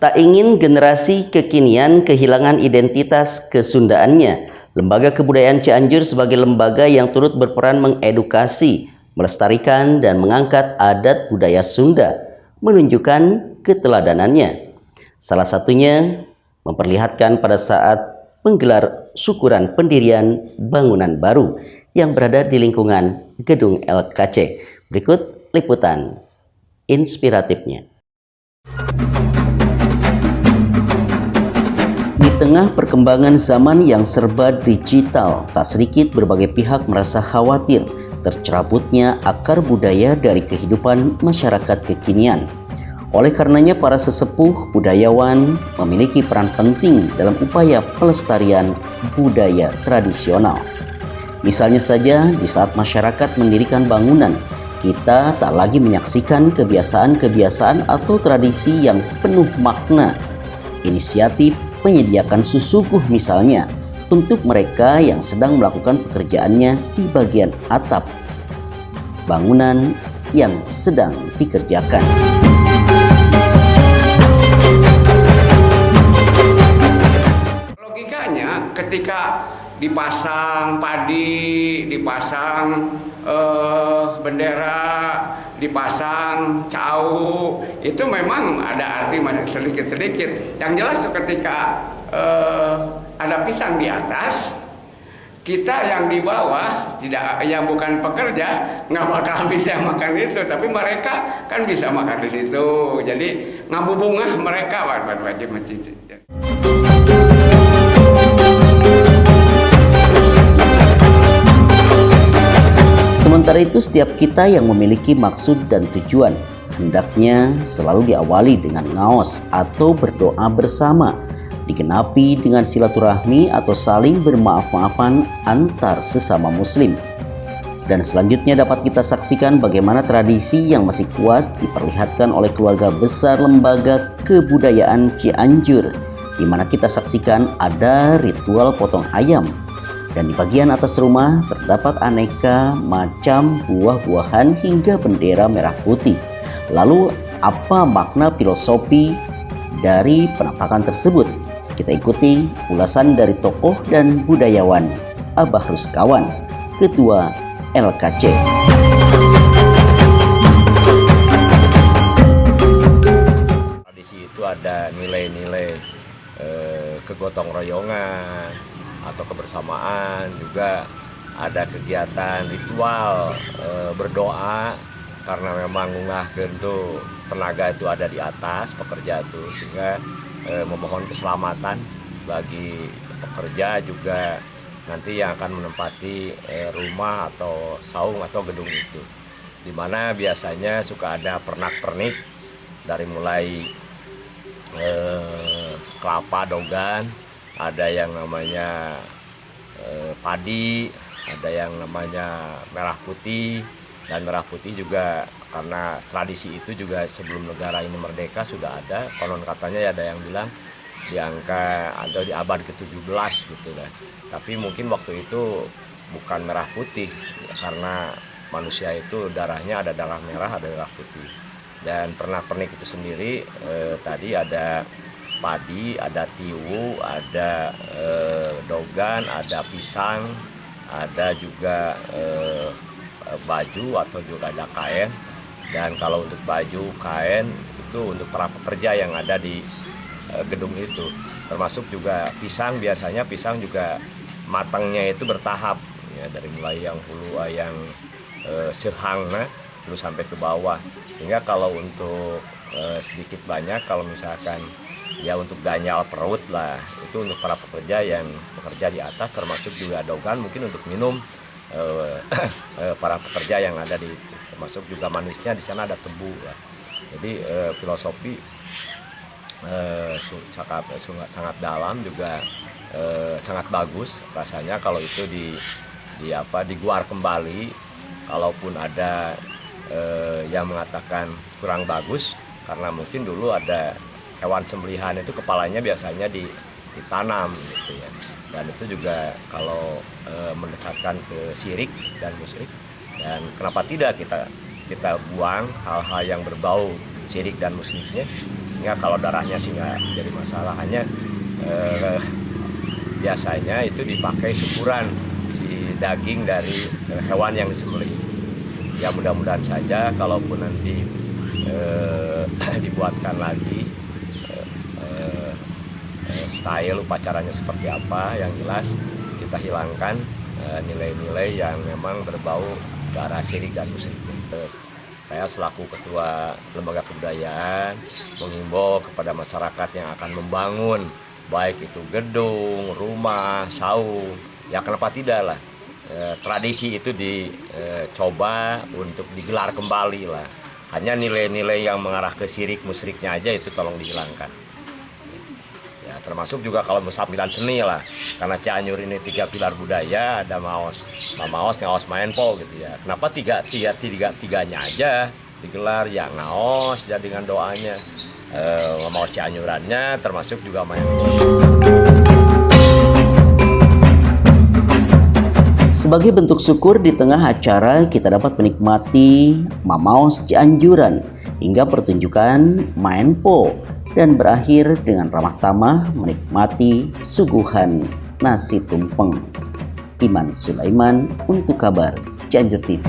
Tak ingin generasi kekinian kehilangan identitas kesundaannya, Lembaga Kebudayaan Cianjur sebagai lembaga yang turut berperan mengedukasi, melestarikan, dan mengangkat adat budaya Sunda menunjukkan keteladanannya. Salah satunya memperlihatkan pada saat menggelar syukuran pendirian bangunan baru yang berada di lingkungan Gedung LKC. Berikut liputan inspiratifnya. Di tengah perkembangan zaman yang serba digital, tak sedikit berbagai pihak merasa khawatir tercerabutnya akar budaya dari kehidupan masyarakat kekinian. Oleh karenanya, para sesepuh budayawan memiliki peran penting dalam upaya pelestarian budaya tradisional. Misalnya saja, di saat masyarakat mendirikan bangunan, kita tak lagi menyaksikan kebiasaan-kebiasaan atau tradisi yang penuh makna. Inisiatif menyediakan susuguh misalnya untuk mereka yang sedang melakukan pekerjaannya di bagian atap bangunan yang sedang dikerjakan. Logikanya ketika dipasang padi, dipasang bendera, dipasang cau, itu memang ada arti sedikit-sedikit. Yang jelas ketika ada pisang di atas, kita yang di bawah, yang bukan pekerja, nggak bakal bisa makan itu, tapi mereka kan bisa makan di situ. Jadi ngabubungah mereka wajib masjid. Sementara itu, setiap kita yang memiliki maksud dan tujuan hendaknya selalu diawali dengan ngaos atau berdoa bersama, digenapi dengan silaturahmi atau saling bermaaf-maafan antar sesama muslim. Dan selanjutnya dapat kita saksikan bagaimana tradisi yang masih kuat diperlihatkan oleh keluarga besar Lembaga Kebudayaan Cianjur, di mana kita saksikan ada ritual potong ayam. Dan di bagian atas rumah terdapat aneka macam buah-buahan hingga bendera merah putih. Lalu apa makna filosofi dari penampakan tersebut? Kita ikuti ulasan dari tokoh dan budayawan Abah Ruskawan, Ketua LKC. Tradisi itu ada nilai-nilai kegotong royongan atau kebersamaan, juga ada kegiatan ritual berdoa karena memang ngungahkeun tuh tenaga itu ada di atas pekerja itu, sehingga memohon keselamatan bagi pekerja juga nanti yang akan menempati rumah atau saung atau gedung itu, dimana biasanya suka ada pernak-pernik dari mulai kelapa dogan, ada yang namanya padi, ada yang namanya merah putih. Dan merah putih juga karena tradisi itu juga sebelum negara ini merdeka sudah ada. Konon katanya ya ada yang bilang di angka ada di abad ke-17 gitu kan. Tapi mungkin waktu itu bukan merah putih, karena manusia itu darahnya ada darah merah, ada darah putih. Dan pernak-pernik itu sendiri tadi ada padi, ada tiwu, ada dogan, ada pisang, ada juga baju atau juga ada kain. Dan kalau untuk baju, kain itu untuk para pekerja yang ada di gedung itu. Termasuk juga pisang, biasanya pisang juga matangnya itu bertahap ya, dari mulai yang hulu yang sehang terus sampai ke bawah. Sehingga kalau untuk sedikit banyak, kalau misalkan ya untuk ganjal perut lah, itu untuk para pekerja yang bekerja di atas, termasuk juga dogan mungkin untuk minum para pekerja yang ada di itu. Termasuk juga manisnya di sana ada tebu lah. Jadi filosofi sangat dalam, juga sangat bagus rasanya kalau itu diguar kembali. Kalaupun ada yang mengatakan kurang bagus, karena mungkin dulu ada hewan sembelihan itu kepalanya biasanya ditanam gitu ya. Dan itu juga kalau mendekatkan ke syirik dan musyrik. Dan kenapa tidak kita buang hal-hal yang berbau syirik dan musyriknya, sehingga kalau darahnya sih nggak jadi masalah. Hanya biasanya itu dipakai syukuran si daging dari hewan yang disembelih. Ya mudah-mudahan saja kalaupun nanti dibuatkan lagi style upacaranya seperti apa, yang jelas kita hilangkan nilai-nilai yang memang berbau ke arah syirik dan musyrik. Saya selaku ketua lembaga kebudayaan mengimbau kepada masyarakat yang akan membangun baik itu gedung, rumah, saung, ya kenapa tidak lah, tradisi itu dicoba untuk digelar kembali lah. Hanya nilai-nilai yang mengarah ke syirik musyriknya aja itu tolong dihilangkan. Ya, termasuk juga kalau sambilan seni lah, karena Cianjur ini 3 pilar budaya, ada Maos, Ngaos, Maenpo gitu ya. Kenapa tiganya aja digelar, ya Ngaos jadi dengan doanya, Maos Cianjurannya termasuk juga Maenpo. Sebagai bentuk syukur di tengah acara, kita dapat menikmati Mamaos Cianjuran hingga pertunjukan Maenpo dan berakhir dengan ramah tamah menikmati suguhan nasi tumpeng. Iman Sulaiman untuk kabar Cianjur TV.